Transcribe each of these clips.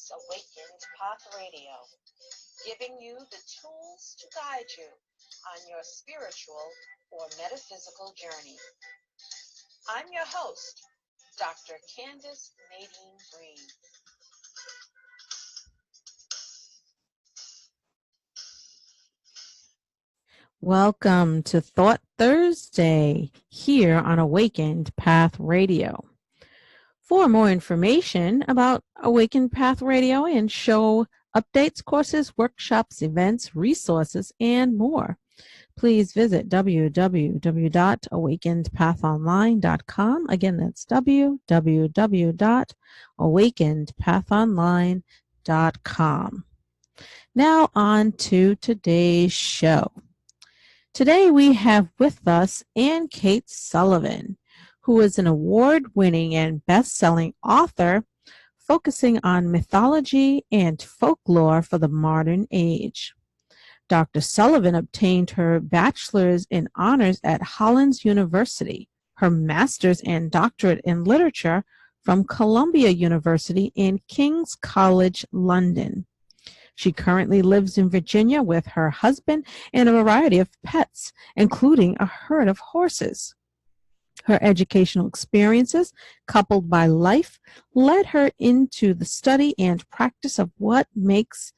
is Awakened Path Radio, giving you the tools to guide you on your spiritual or metaphysical journey. I'm your host, Dr. Candace Nadine Green. Welcome to Thought Thursday here on Awakened Path Radio. For more information about Awakened Path Radio and show updates, courses, workshops, events, resources, and more, please visit www.awakenedpathonline.com. Again, that's www.awakenedpathonline.com. Now on to today's show. Today we have with us Ayn Cates Sullivan, who is an award-winning and best-selling author focusing on mythology and folklore for the modern age. Dr. Sullivan obtained her bachelor's in honors at Hollins University, her master's and doctorate in literature from Columbia University in King's College, London. She currently lives in Virginia with her husband and a variety of pets, including a herd of horses. Her educational experiences, coupled by life, led her into the study and practice of what makes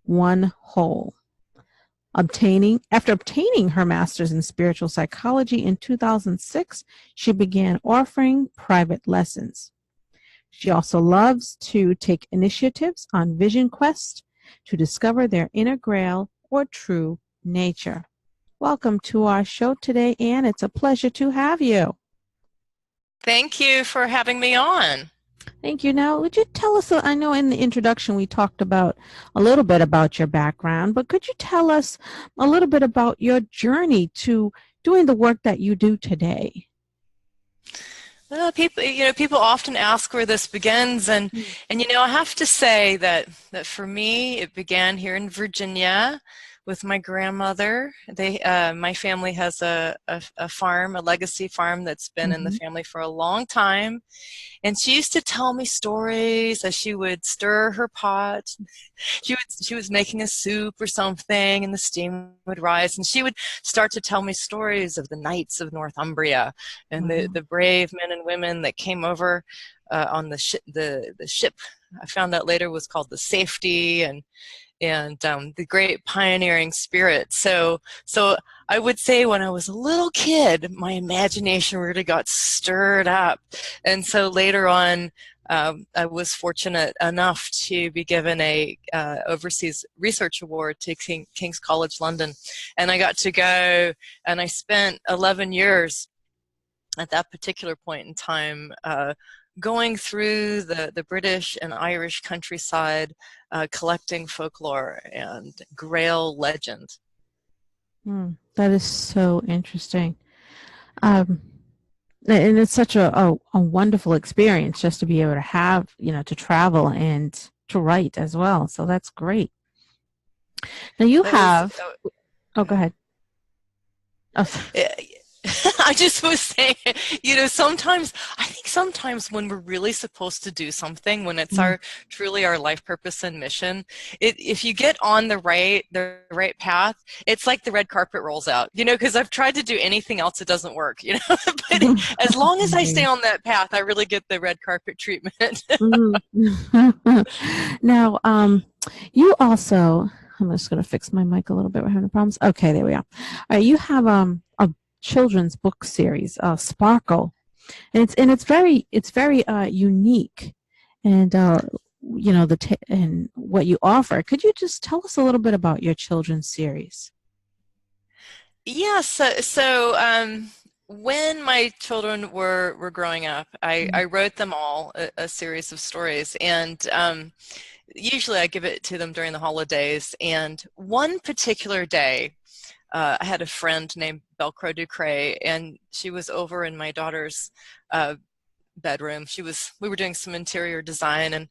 one whole. After obtaining her master's in spiritual psychology in 2006, she began offering private lessons. She also loves to take initiatives on vision quests to discover their inner Grail or true nature. Welcome to our show today, Anne. It's a pleasure to have you. Thank you for having me on. Thank you. Now, would you tell us, I know in the introduction we talked about a little bit about your background, but could you tell us a little bit about your journey to doing the work that you do today? Well, people often ask where this begins, and I have to say that for me, it began here in Virginia with my grandmother. My family has a farm, a legacy farm that's been in the family for a long time, and she used to tell me stories as she would stir her pot. She was making a soup or something, and the steam would rise, and she would start to tell me stories of the knights of Northumbria and the brave men and women that came over on the ship. I found out later was called the Safety, and the great pioneering spirit. So I would say when I was a little kid, my imagination really got stirred up. And so later on, I was fortunate enough to be given a overseas research award to King's College London. And I got to go, and I spent 11 years at that particular point in time going through the British and Irish countryside, collecting folklore and Grail legend. That is so interesting. And it's such a wonderful experience just to be able to have, to travel and to write as well. So that's great. Now you have... Oh, go ahead. Oh, I just was saying, I think sometimes when we're really supposed to do something, when it's truly our life purpose and mission, if you get on the right path, it's like the red carpet rolls out, because I've tried to do anything else, it doesn't work, but as long as I stay on that path, I really get the red carpet treatment. Now, you also, I'm just going to fix my mic a little bit. We're having problems. Okay, there we are. All right, you have a children's book series, Sparkle, and it's very unique, and and what you offer. Could you just tell us a little bit about your children's series? Yes. So when my children were growing up, I wrote them all a series of stories, and usually I give it to them during the holidays. And one particular day, I had a friend named Belcro Ducray, and she was over in my daughter's bedroom. We were doing some interior design, and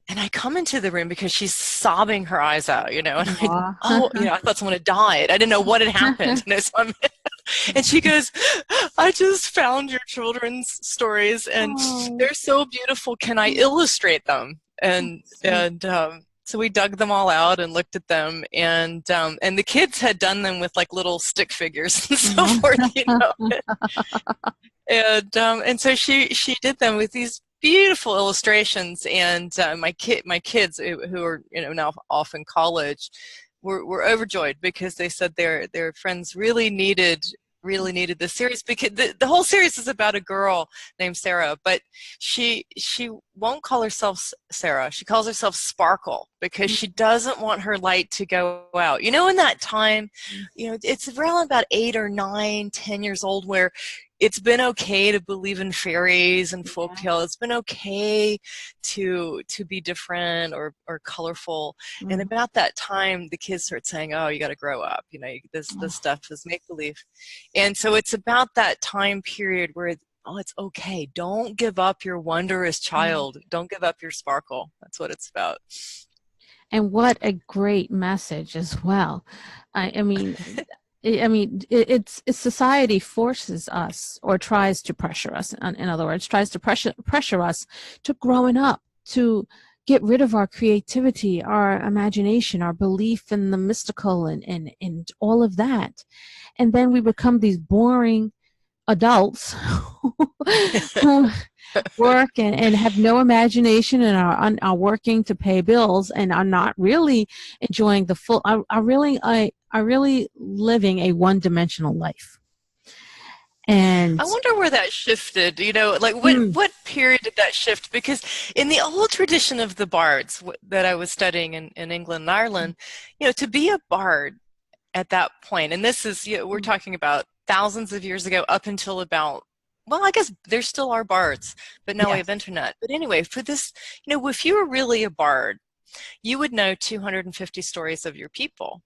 I come into the room because she's sobbing her eyes out, and I thought someone had died. I didn't know what had happened. And she goes, I just found your children's stories, and they're so beautiful. Can I illustrate them? So we dug them all out and looked at them, and the kids had done them with like little stick figures and so forth, you know. And so she did them with these beautiful illustrations, and my kids who are, you know, now off in college were overjoyed because they said their friends really needed this series, because the whole series is about a girl named Sarah, but she won't call herself Sarah. She calls herself Sparkle because she doesn't want her light to go out. You know, in that time, you know, it's around about 8 or 9, 10 years old, where it's been okay to believe in fairies and folktale. It's been okay to be different or colorful. And about that time, the kids start saying, "Oh, you got to grow up. You know, this stuff is make believe." And so it's about that time period where, oh, it's okay. Don't give up your wondrous child. Don't give up your sparkle. That's what it's about. And what a great message as well. I mean, it's society forces us, or tries to pressure us. In other words, tries to pressure us to growing up, to get rid of our creativity, our imagination, our belief in the mystical, and all of that. And then we become these boring adults who work and have no imagination, and are working to pay bills, and are not really enjoying the full, are really living a one-dimensional life. And I wonder where that shifted, you know, like what period did that shift? Because in the old tradition of the bards that I was studying in England and Ireland, you know, to be a bard at that point, and this is, you know, we're talking about thousands of years ago, up until about, well, I guess there still are bards, but now we have internet. But anyway, for this, you know, if you were really a bard, you would know 250 stories of your people.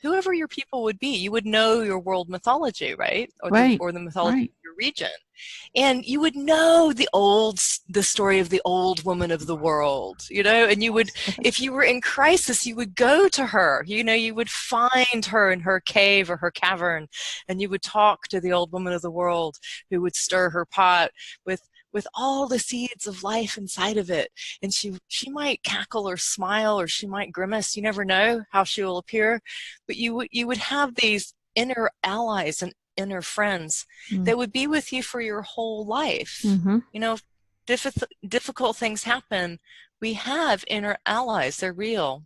Whoever your people would be, you would know your world mythology, right? Or the mythology of your region. And you would know the story of the old woman of the world, you know, and you would, if you were in crisis, you would go to her, you know, you would find her in her cave or her cavern, and you would talk to the old woman of the world, who would stir her pot with all the seeds of life inside of it. And she might cackle or smile, or she might grimace. You never know how she will appear. But you would have these inner allies and inner friends that would be with you for your whole life. You know, if difficult things happen, we have inner allies. They're real.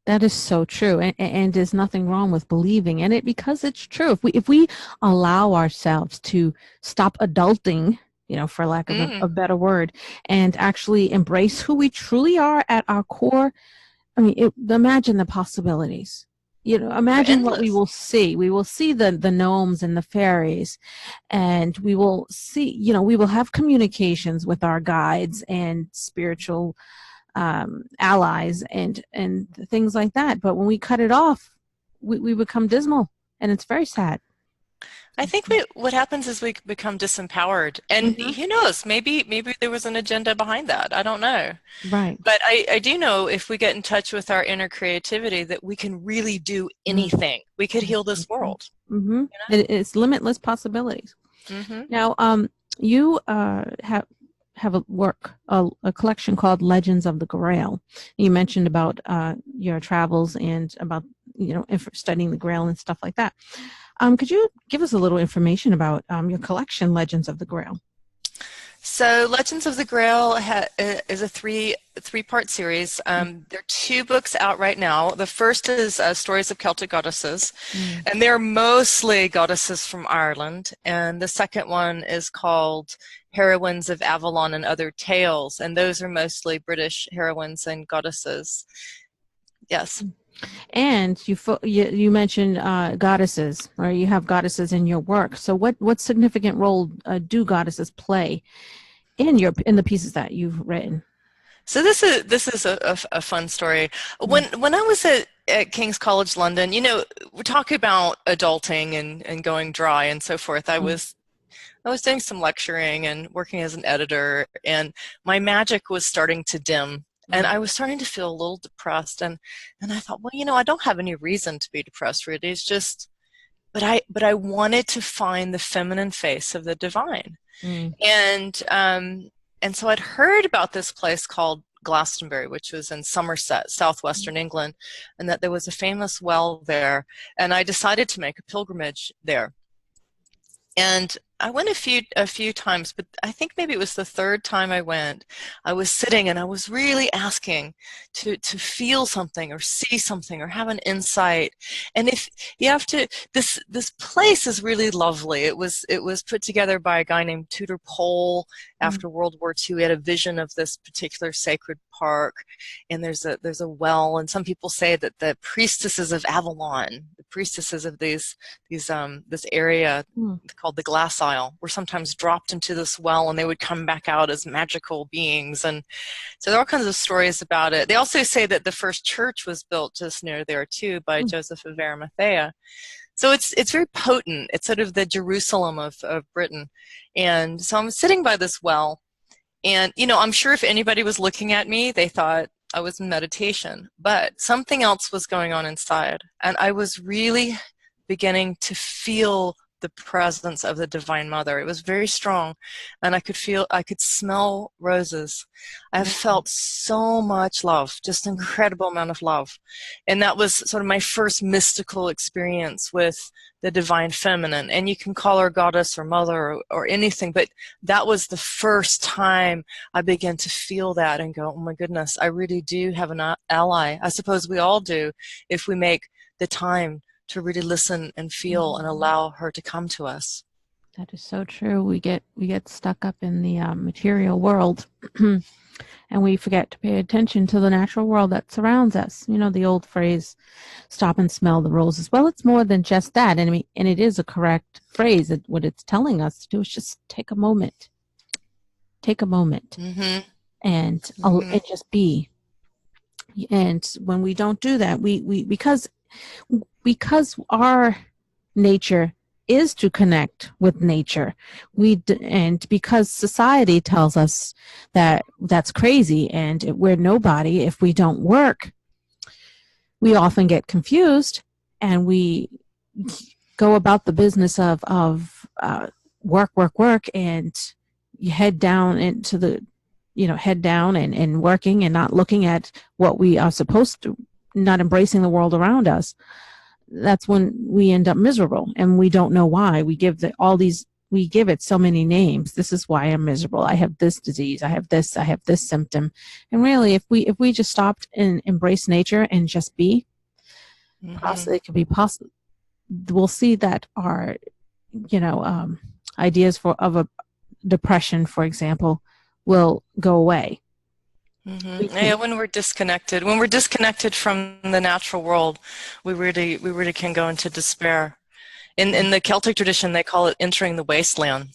that is so true. And there's nothing wrong with believing in it, because it's true. If we allow ourselves to stop adulting, you know, for lack of a better word, and actually embrace who we truly are at our core, I mean, imagine the possibilities. You know, imagine what we will see. We will see the gnomes and the fairies, and we will see, you know, we will have communications with our guides and spiritual allies and things like that. But when we cut it off, we become dismal, and it's very sad. I think what happens is we become disempowered, and who knows, maybe there was an agenda behind that. I don't know. Right. But I do know, if we get in touch with our inner creativity, that we can really do anything. We could heal this world. You know? It's limitless possibilities. Now, you have a work, a collection called Legends of the Grail. You mentioned about your travels and about, you know, studying the Grail and stuff like that. Could you give us a little information about your collection, Legends of the Grail? So Legends of the Grail is a three-part series. There are 2 books out right now. The first is Stories of Celtic Goddesses, and they're mostly goddesses from Ireland. And the second one is called Heroines of Avalon and Other Tales, and those are mostly British heroines and goddesses. Yes. And you mentioned goddesses, or you have goddesses in your work. So what significant role do goddesses play in the pieces that you've written? So this is a fun story. When I was at King's College London, you know, we're talking about adulting and going dry and so forth. I was doing some lecturing and working as an editor, and my magic was starting to dim. And I was starting to feel a little depressed, and I thought, well, you know, I don't have any reason to be depressed, really. It's just, but I wanted to find the feminine face of the divine, and so I'd heard about this place called Glastonbury, which was in Somerset, southwestern England, and that there was a famous well there. And I decided to make a pilgrimage there. And I went a few times, but I think maybe it was the third time I went. I was sitting and I was really asking to feel something or see something or have an insight. And if you have to, this place is really lovely. It was put together by a guy named Tudor Pole after World War II. He had a vision of this particular sacred park, and there's a well. And some people say that the priestesses of Avalon, the priestesses of this area called the Glass Isle, were sometimes dropped into this well, and they would come back out as magical beings. And so there are all kinds of stories about it. They also say that the first church was built just near there too by Joseph of Arimathea. So it's very potent. It's sort of the Jerusalem of Britain. And so I'm sitting by this well, and I'm sure if anybody was looking at me, they thought I was in meditation, but something else was going on inside, and I was really beginning to feel the presence of the Divine Mother. It was very strong, and I could smell roses. I have felt so much love, just an incredible amount of love. And that was sort of my first mystical experience with the Divine Feminine. And you can call her goddess or mother or anything, but that was the first time I began to feel that and go, oh my goodness, I really do have an ally. I suppose we all do, if we make the time to really listen and feel and allow her to come to us. That is so true. We get stuck up in the material world, and we forget to pay attention to the natural world that surrounds us. The old phrase, "Stop and smell the roses." Well, it's more than just that, and it is a correct phrase. What it's telling us to do is just take a moment, and just be. And when we don't do that, we because our nature is to connect with nature, and because society tells us that that's crazy and we're nobody if we don't work, we often get confused and we go about the business of work, and you head down into the head down and working and not looking at what we are supposed to, not embracing the world around us. That's when we end up miserable, and we don't know why. We give it so many names. This is why I'm miserable. I have this disease. I have this symptom. And really, if we just stopped and embrace nature and just be, it could be possible. We'll see that our, ideas of a depression, for example, will go away. Yeah, when we're disconnected from the natural world, we really can go into despair. In the Celtic tradition, they call it entering the wasteland.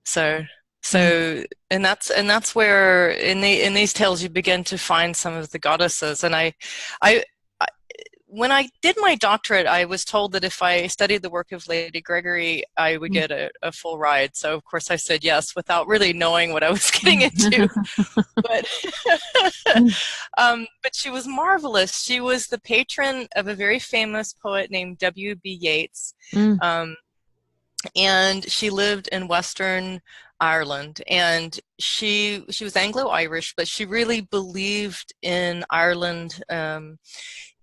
So and that's where in these tales you begin to find some of the goddesses. And I when I did my doctorate, I was told that if I studied the work of Lady Gregory, I would get a full ride. So, of course, I said yes without really knowing what I was getting into. But she was marvelous. She was the patron of a very famous poet named W.B. Yeats. And she lived in Western Ireland, and she was Anglo-Irish, but she really believed in Ireland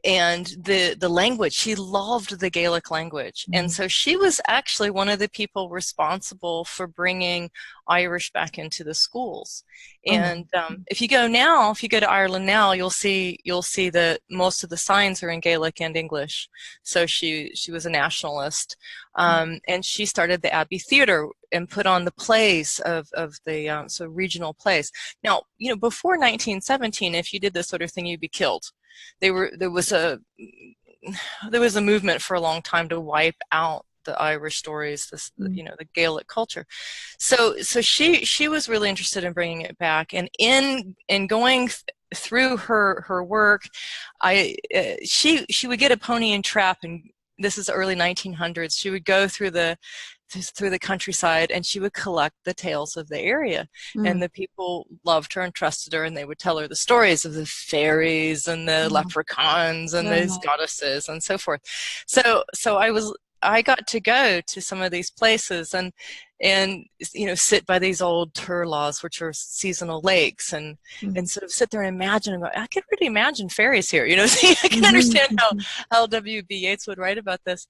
and the language. She loved the Gaelic language. And so she was actually one of the people responsible for bringing Irish back into the schools. And if you go to Ireland now, you'll see that most of the signs are in Gaelic and English. So she was a nationalist. And she started the Abbey Theatre and put on the plays of the regional plays. Now, before 1917, if you did this sort of thing, you'd be killed. There was a movement for a long time to wipe out the Irish stories, the Gaelic culture. So she was really interested in bringing it back, and in going through her work, she would get a pony and trap, and this is early 1900s. She would go through the countryside, and she would collect the tales of the area. And the people loved her and trusted her, and they would tell her the stories of the fairies and the leprechauns and these goddesses and so forth. So I was I got to go to some of these places and sit by these old turlaws, which are seasonal lakes, and sort of sit there and imagine and go, I could really imagine fairies here, See, I can understand how W.B. Yeats would write about this.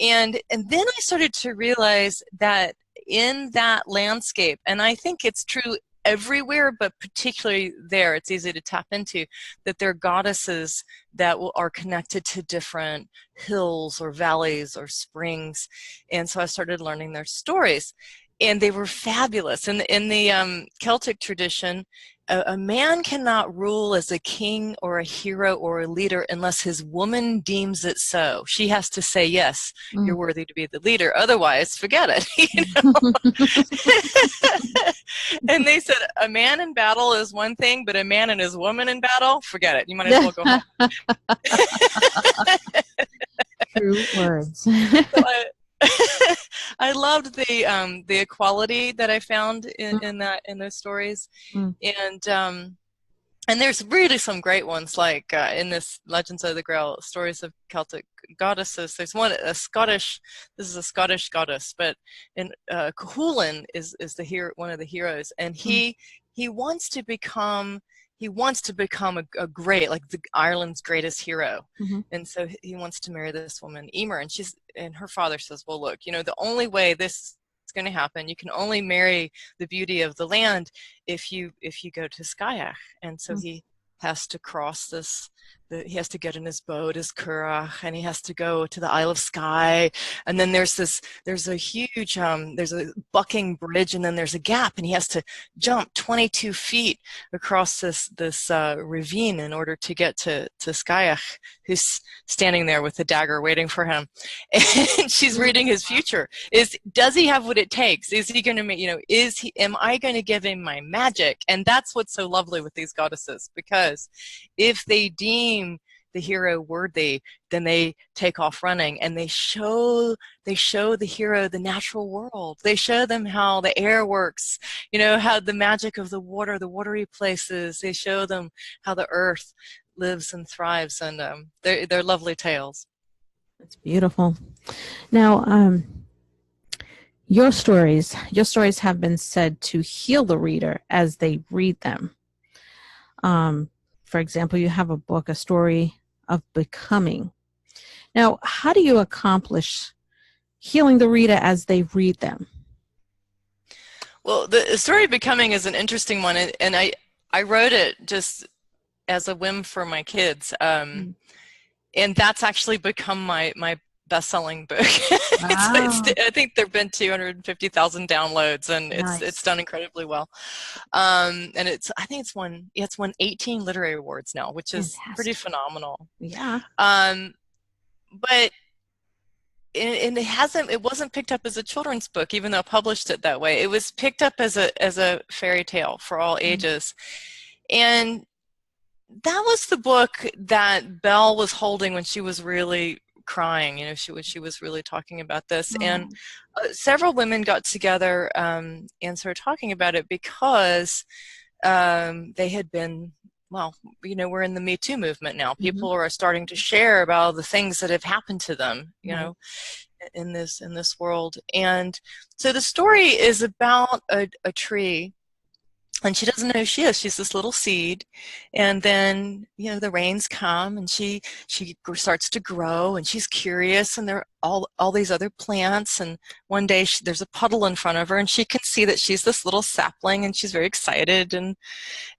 And then I started to realize that in that landscape, and I think it's true everywhere, but particularly there, it's easy to tap into, that there are goddesses that are connected to different hills or valleys or springs. And so I started learning their stories, and they were fabulous. In the Celtic tradition, a man cannot rule as a king or a hero or a leader unless his woman deems it so. She has to say, yes, you're worthy to be the leader. Otherwise, forget it. And they said, a man in battle is one thing, but a man and his woman in battle, forget it. You might as well go home. True words. So I loved the equality that I found in those stories, and there's really some great ones, like in this Legends of the Grail, stories of Celtic goddesses. There's one, this is a Scottish goddess, but in Hollins is one of the heroes, and he wants to become a great, like Ireland's greatest hero. And so he wants to marry this woman, Emer, and her father says, well, look, the only way this is going to happen, you can only marry the beauty of the land if you go to Skayach. And so he has to cross he has to get in his boat, his currach, and he has to go to the Isle of Skye. And then there's a huge, there's a bucking bridge, and then there's a gap, and he has to jump 22 feet across this ravine in order to get to Skayach, who's standing there with a dagger waiting for him. And she's reading his future. Does he have what it takes? Is he going to, am I going to give him my magic? And that's what's so lovely with these goddesses, because if they deem the hero worthy, then they take off running, and they show the hero the natural world. They show them how the air works, how the magic of the water, the watery places. They show them how the earth lives and thrives, and they're lovely tales. That's beautiful. Now, your stories have been said to heal the reader as they read them. For example, you have a book, A Story of Becoming. Now, how do you accomplish healing the reader as they read them? Well, the Story of Becoming is an interesting one, and I wrote it just as a whim for my kids, and that's actually become my best-selling book. Wow. I think there have been 250,000 downloads, and it's done incredibly well. And I think it's won 18 literary awards now, which is pretty phenomenal. Yeah. But it wasn't picked up as a children's book, even though I published it that way. It was picked up as a fairy tale for all ages. And that was the book that Belle was holding when she was really crying, she was really talking about this. And several women got together and started talking about it, because they had been, we're in the Me Too movement now. People are starting to share about all the things that have happened to them, in this world. And so the story is about a tree, and she doesn't know who she is. She's this little seed, and then the rains come, and she starts to grow, and she's curious, and there are all these other plants, and one day there's a puddle in front of her, and she can see that she's this little sapling, and she's very excited, and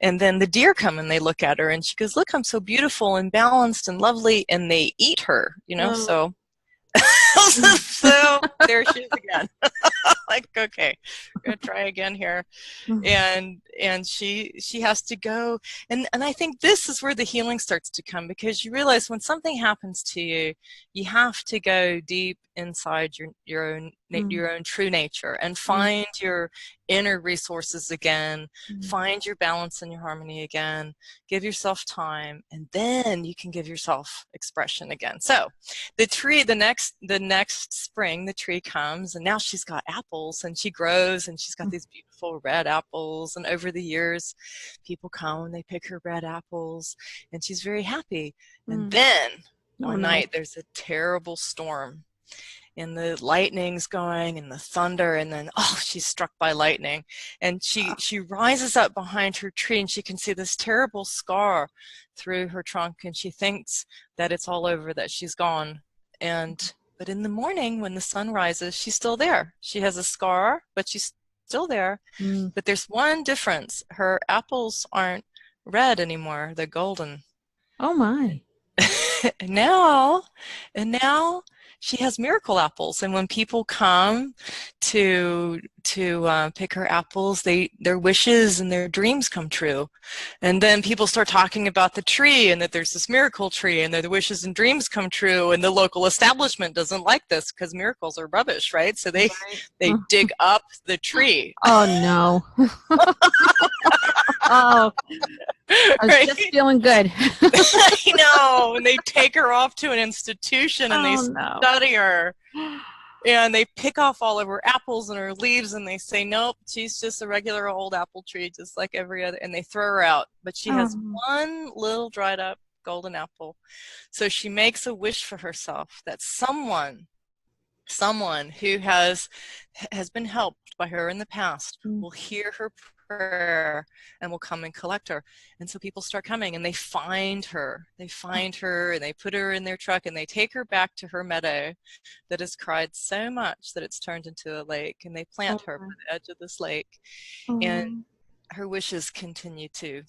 then the deer come and they look at her, and she goes, look, I'm so beautiful and balanced and lovely, and they eat her, so so there she is again. Like, okay, we're gonna try again here. And she has to go, and I think this is where the healing starts to come, because you realize when something happens to you, you have to go deep inside your own true nature and find your inner resources again, find your balance and your harmony again, give yourself time, and then you can give yourself expression again. So the next spring, the tree comes, and now she's got apples, and she grows, and she's got these beautiful red apples, and over the years people come and they pick her red apples, and she's very happy. And then one night there's a terrible storm, and the lightning's going and the thunder, and then, oh, she's struck by lightning. And she rises up behind her tree, and she can see this terrible scar through her trunk, and she thinks that it's all over, that she's gone. But in the morning, when the sun rises, she's still there. She has a scar, but she's still there. But there's one difference. Her apples aren't red anymore. They're golden. Oh my. And now she has miracle apples. And when people come to pick her apples, their wishes and their dreams come true. And then people start talking about the tree, and that there's this miracle tree, and their wishes and dreams come true. And the local establishment doesn't like this because miracles are rubbish, right? So they dig up the tree. Oh no. Oh, I was just feeling good. I know. And they take her off to an institution, and they study her. And they pick off all of her apples and her leaves, and they say, nope, she's just a regular old apple tree, just like every other. And they throw her out. But she has one little dried up golden apple. So she makes a wish for herself that someone who has been helped by her in the past will hear her prayer and will come and collect her. And so people start coming, and they find her and they put her in their truck, and they take her back to her meadow that has cried so much that it's turned into a lake, and they plant her by the edge of this lake. And her wishes continue to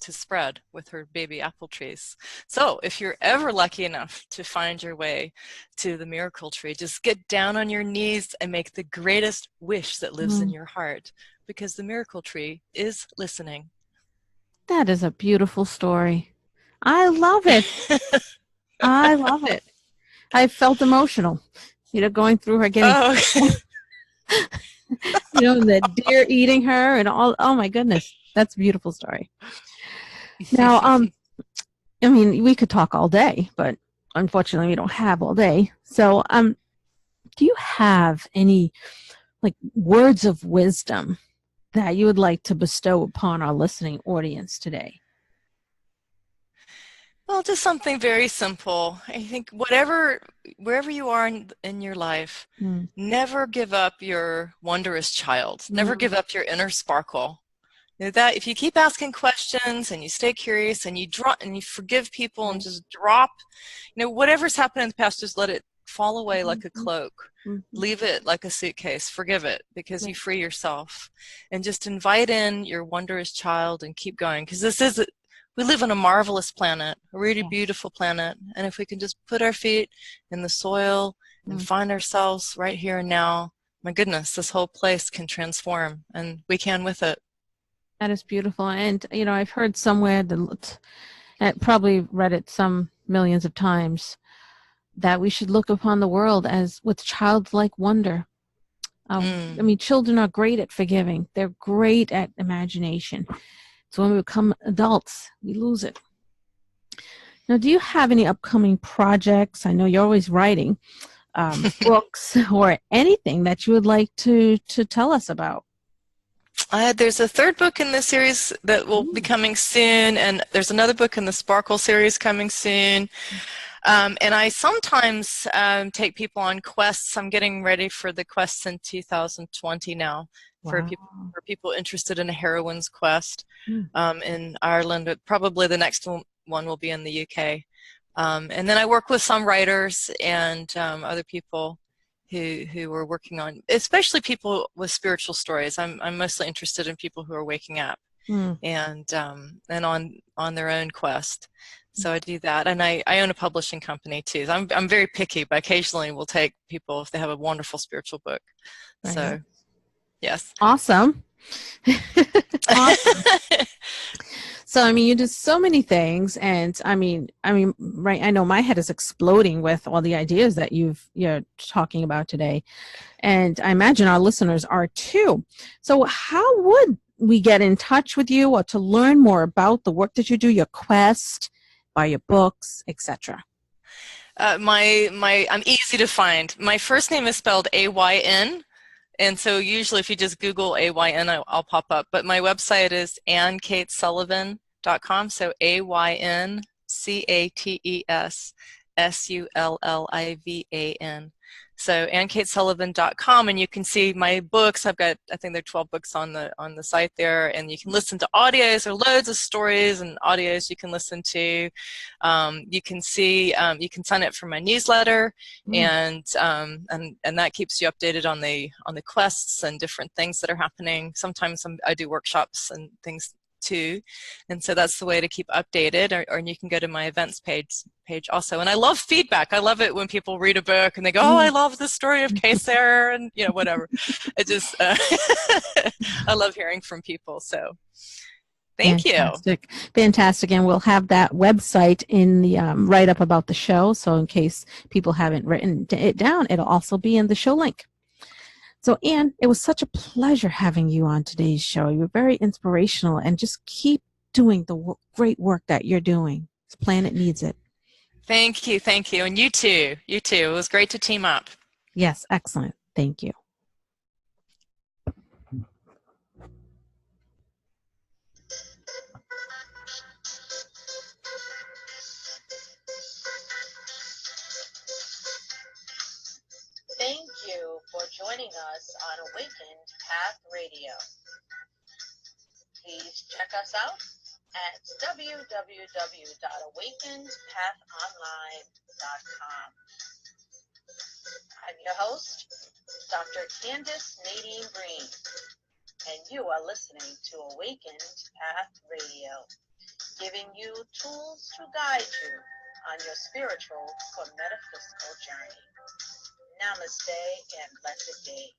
spread with her baby apple trees. So if you're ever lucky enough to find your way to the miracle tree, just get down on your knees and make the greatest wish that lives in your heart, because the miracle tree is listening. That is a beautiful story. I love it. I love it. I felt emotional, going through her getting, the deer eating her and all. Oh my goodness. That's a beautiful story. Now, I mean, we could talk all day, but unfortunately we don't have all day. So, do you have any words of wisdom that you would like to bestow upon our listening audience today? Well, just something very simple. I think wherever you are in your life, never give up your wondrous child. Never give up your inner sparkle. That if you keep asking questions and you stay curious and you forgive people and just drop, whatever's happened in the past, just let it fall away like a cloak. Leave it like a suitcase. Forgive it, because you free yourself. And just invite in your wondrous child and keep going, because we live on a marvelous planet, a really beautiful planet. And if we can just put our feet in the soil and find ourselves right here and now, my goodness, this whole place can transform, and we can with it. That is beautiful. And, I've heard somewhere, I probably read it some millions of times, that we should look upon the world as with childlike wonder. I mean, children are great at forgiving. They're great at imagination. So when we become adults, we lose it. Now, do you have any upcoming projects? I know you're always writing books or anything that you would like to tell us about. There's a third book in this series that will be coming soon, and there's another book in the Sparkle series coming soon. And I sometimes take people on quests. I'm getting ready for the quests in 2020 now for people interested in a heroine's quest in Ireland. But probably the next one will be in the UK. And then I work with some writers and other people who are working on, especially people with spiritual stories. I'm mostly interested in people who are waking up and on their own quest. So I do that, and I own a publishing company too. So I'm very picky, but occasionally we'll take people if they have a wonderful spiritual book. Right. So, yes. Awesome. Awesome. So, I mean, you do so many things, and I mean, right, I know my head is exploding with all the ideas that you're talking about today, and I imagine our listeners are too. So how would we get in touch with you or to learn more about the work that you do, your quest, buy your books, etc.? I'm easy to find. My first name is spelled A-Y-N. And so usually if you just Google A-Y-N, I'll pop up. But my website is AynCatesSullivan.com. So AynCatesSullivan. So AnnCatesSullivan.com, and you can see my books. I've got, I think there are 12 books on the site there, and you can listen to audios. There are loads of stories and audios you can listen to. You can see, you can sign up for my newsletter, and that keeps you updated on the quests and different things that are happening. Sometimes I do workshops and things too, and so that's the way to keep updated. Or you can go to my events page also. And I love feedback. I love it when people read a book and they go, "Oh, I love the story of Kayser," and you know, whatever. It just I love hearing from people. So thank you. Fantastic. And we'll have that website in the write-up about the show. So in case people haven't written it down, it'll also be in the show link. So, Ann, it was such a pleasure having you on today's show. You were very inspirational, and just keep doing the great work that you're doing. This planet needs it. Thank you. Thank you. And you too. You too. It was great to team up. Yes, excellent. Thank you. Thank you for joining us on Awakened Path Radio. Please check us out at www.awakenedpathonline.com. I'm your host, Dr. Candace Nadine Green, and you are listening to Awakened Path Radio, giving you tools to guide you on your spiritual or metaphysical journey. Namaste and blessed day.